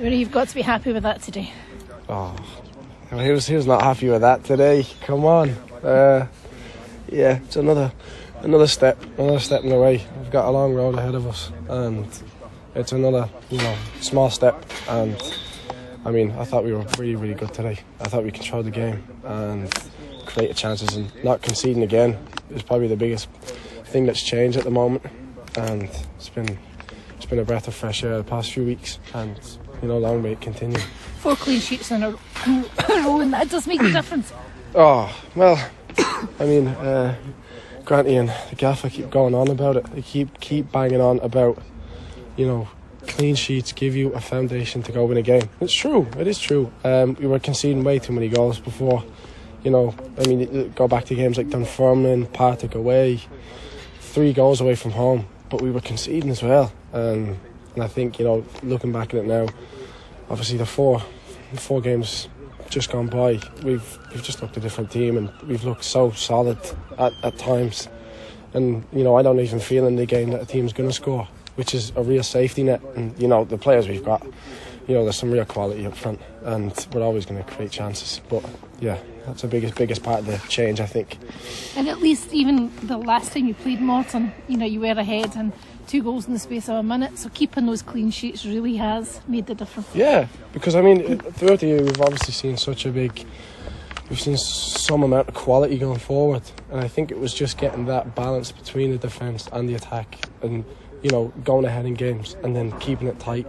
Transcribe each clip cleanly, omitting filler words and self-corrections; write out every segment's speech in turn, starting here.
Ruari, you've got to be happy with that today. Oh, he was not happy with that today. Come on. Yeah, it's another step in the way. We've got a long road ahead of us, and it's another, small step. And I mean, I thought we were really, really good today. I thought we controlled the game and created chances, and not conceding again is probably the biggest thing that's changed at the moment. And it's been a breath of fresh air the past few weeks, and long may it continue. 4 clean sheets in a row, and that does make a difference. Oh, well, I mean, Granty and the gaffer keep going on about it. They keep banging on about, clean sheets give you a foundation to go win a game. It's true. It is true. We were conceding way too many goals before. I mean, go back to games like Dunfermline, Partick away, 3 goals away from home, but we were conceding as well. And I think, looking back at it now, obviously the four games just gone by, we've just looked a different team, and we've looked so solid at times. And I don't even feel in the game that a team's going to score, which is a real safety net. And the players we've got, there's some real quality up front, and we're always going to create chances. But yeah, that's the biggest part of the change, I think. And at least even the last time you played Morton, you were ahead and 2 goals in the space of a minute. So keeping those clean sheets really has made the difference. Yeah, because I mean, throughout the year we've obviously seen we've seen some amount of quality going forward, and I think it was just getting that balance between the defence and the attack, and going ahead in games and then keeping it tight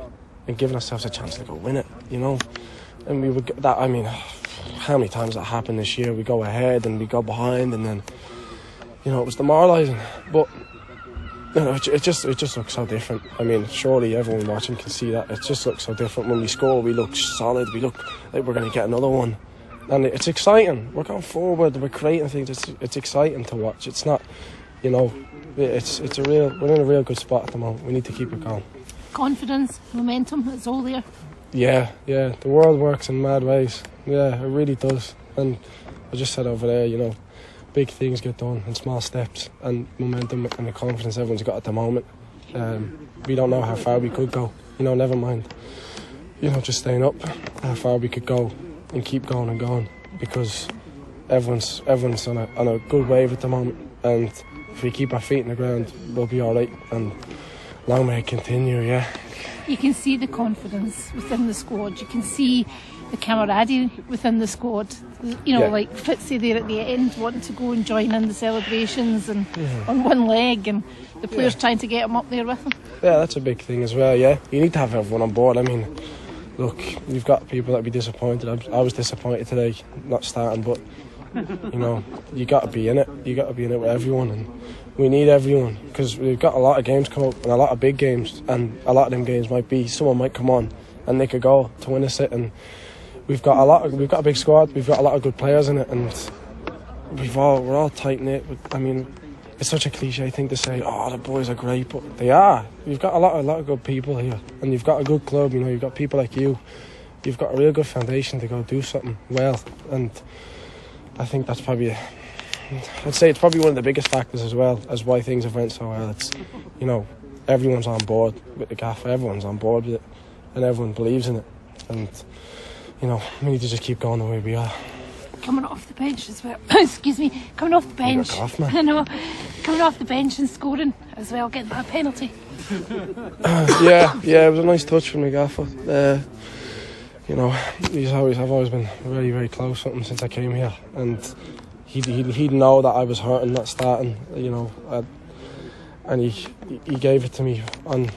and giving ourselves a chance to go win it. And we would that. I mean, how many times that happened this year? We go ahead and we go behind, and then it was demoralising. But it just looks so different. I mean, surely everyone watching can see that. It just looks so different. When we score, we look solid. We look like we're going to get another one, and it's exciting. We're going forward. We're creating things. It's exciting to watch. It's not, we're in a real good spot at the moment. We need to keep it going. Confidence, momentum, it's all there. Yeah. The world works in mad ways. Yeah, it really does. And I just said over there, big things get done in small steps, and momentum and the confidence everyone's got at the moment. We don't know how far we could go. Never mind. Just staying up, how far we could go and keep going and going, because everyone's on a good wave at the moment, and if we keep our feet in the ground, we'll be all right. And long may it continue. Yeah. You can see the confidence within the squad. You can see the camaraderie within the squad. Like Fitzy there at the end, wanting to go and join in the celebrations and on one leg, and the players trying to get him up there with them. Yeah, that's a big thing as well. Yeah, you need to have everyone on board. I mean, look, you've got people that be disappointed. I was disappointed today not starting, but you got to be in it. You got to be in it with everyone, and we need everyone, because we've got a lot of games come up, and a lot of big games, and a lot of them games someone might come on and nick a goal to win us it, and we've got a big squad. We've got a lot of good players in it, and we're all tight knit. I mean, it's such a cliche thing to say, oh, the boys are great, but they are. We've got a lot of good people here, and you've got a good club. You've got people like you. You've got a real good foundation to go do something well, and I think that's probably, I'd say it's probably one of the biggest factors as well as why things have went so well. It's, everyone's on board with the gaffer, everyone's on board with it, and everyone believes in it, and we need to just keep going the way we are. Coming off the bench as well. Excuse me, coming off the bench. Off, man. I know, coming off the bench and scoring as well, getting that penalty. Yeah, it was a nice touch from the gaffer. I've always been very, very close with him since I came here, and he'd know that I was hurting, not starting, and he gave it to me on,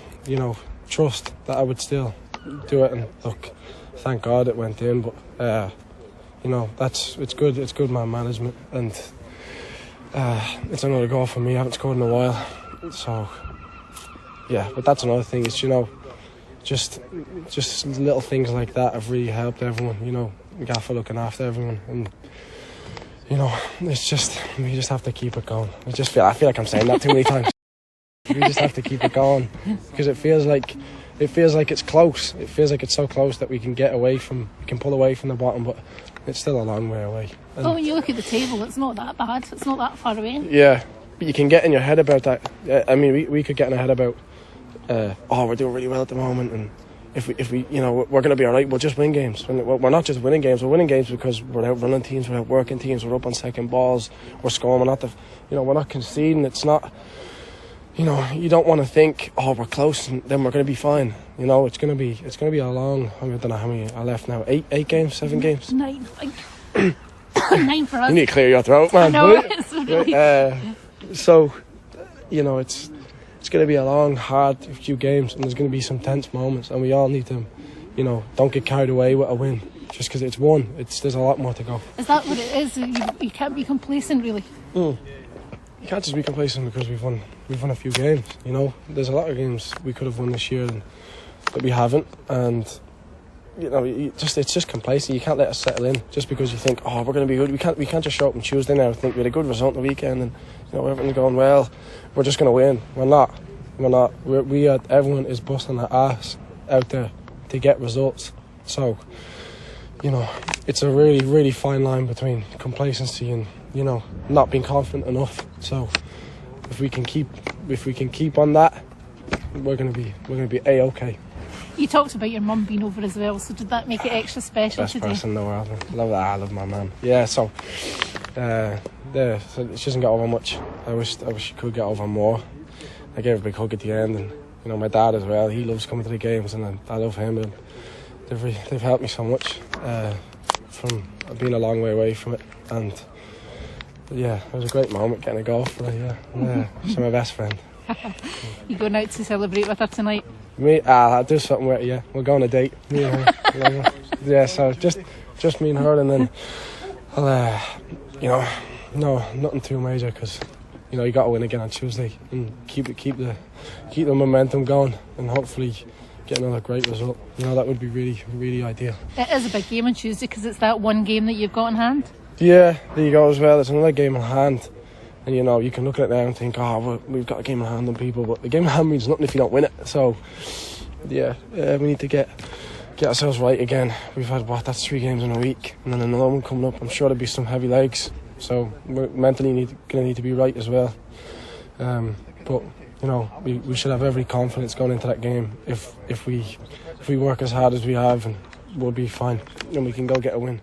trust that I would still do it. And look, thank God it went in, but it's good man management, and it's another goal for me. I haven't scored in a while, so yeah. But that's another thing. It's just little things like that have really helped everyone. Gaffer looking after everyone, and it's just, we just have to keep it going. I feel like I'm saying that too many times. We just have to keep it going, because it feels like it's close. It feels like it's so close that we can pull away from the bottom, but it's still a long way away. Well, when you look at the table, it's not that bad. It's not that far away. Yeah, but you can get in your head about that. I mean, we could get in our head about, we're doing really well at the moment, and if we you know, we're going to be all right. We'll just win games. And we're not just winning games. We're winning games because we're out running teams, we're out working teams, we're up on second balls, we're scoring. We're not conceding. It's not. You know, you don't want to think, oh, we're close and then we're going to be fine. You know, it's going to be a long. I don't know how many are left now. 8 games, 7 games. 9, I think. 9 for us. You need to clear your throat, man. No, it's really... So, you know, it's going to be a long, hard few games, and there's going to be some tense moments, and we all need to, you know, don't get carried away with a win just because it's won. There's a lot more to go. Is that what it is? You can't be complacent, really. You can't just be complacent because we've won a few games. You know, there's a lot of games we could have won this year that we haven't, and you know, it's just complacent. You can't let us settle in just because you think, oh, we're going to be good. We can't just show up on Tuesday now and think we had a good result on the weekend and, you know, everything's going well. We're just going to win. We're not. Everyone is busting their ass out there to get results. So, you know, it's a really, really fine line between complacency and, you know, not being confident enough. So, if we can keep on that, we're going to be a-okay. You talked about your mum being over as well, so did that make it extra special Best today? Best person in the world. Love that. I love my mum. Yeah, so so she doesn't get over much. I wish she could get over more. I gave her a big hug at the end, and you know, my dad as well. He loves coming to the games, and I love him. And they've helped me so much from being a long way away from it. And yeah, it was a great moment getting a goal for her. Yeah, she's my best friend. You going out to celebrate with her tonight? Me, I'll do something with her, yeah. We'll go on a date. Me and her. Yeah, so just me and her, and then I'll, you know, no, nothing too major because, you know, you got to win again on Tuesday and keep the momentum going and hopefully get another great result. You know, that would be really, really ideal. It is a big game on Tuesday because it's that one game that you've got in hand. Yeah, there you go as well. There's another game in hand. And, you know, you can look at it now and think, oh, we've got a game in hand on people. But the game in hand means nothing if you don't win it. So, yeah, we need to get ourselves right again. We've had, that's 3 games in a week. And then another one coming up. I'm sure there'll be some heavy legs. So, we're mentally going to need to be right as well. But, you know, we should have every confidence going into that game. If we work as hard as we have, and we'll be fine. And we can go get a win.